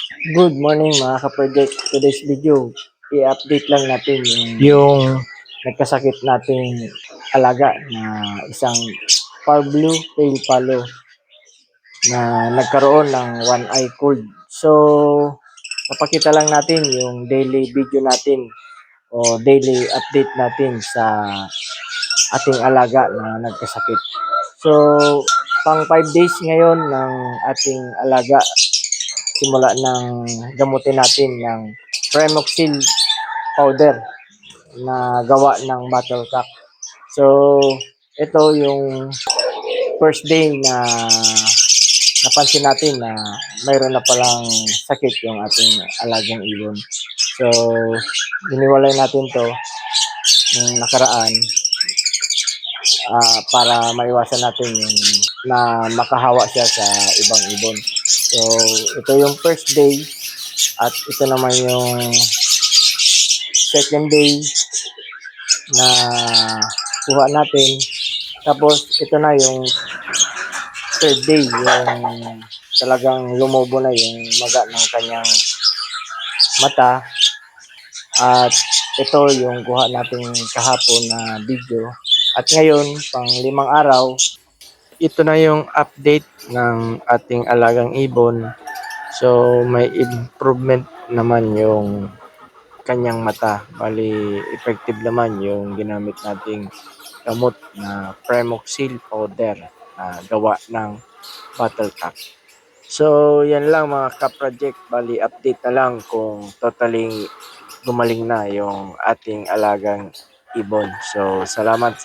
Good morning mga ka-project. Today's video, i-update lang natin yung nagkasakit nating alaga na isang Pablo tail palo na nagkaroon ng one eye cold. So, papakita lang natin yung daily video natin o daily update natin sa ating alaga na nagkasakit. So, pang 5 days ngayon ng ating alaga simula ng gamutin natin ng Premoxil powder na gawa ng Battle Cup. So, ito yung first day na napansin natin na mayroon na palang sakit yung ating alagang ibon. So, hiniwalay natin to nung nakaraan para maiwasan natin yung na makahawa siya sa ibang ibon. So, ito yung first day at ito naman yung second day na kuha natin. Tapos, ito na yung third day, yung talagang lumobo na yung maga ng kanyang mata. At ito yung kuha natin kahapon na video. At ngayon, pang 5 araw, ito na yung update ng ating alagang ibon. So, may improvement naman yung kanyang mata. Bali, effective naman yung ginamit nating gamot na Premoxil powder na gawa ng Battle Cup. So, yan lang mga ka-project. Bali, update na lang kung totally gumaling na yung ating alagang ibon. So, salamat.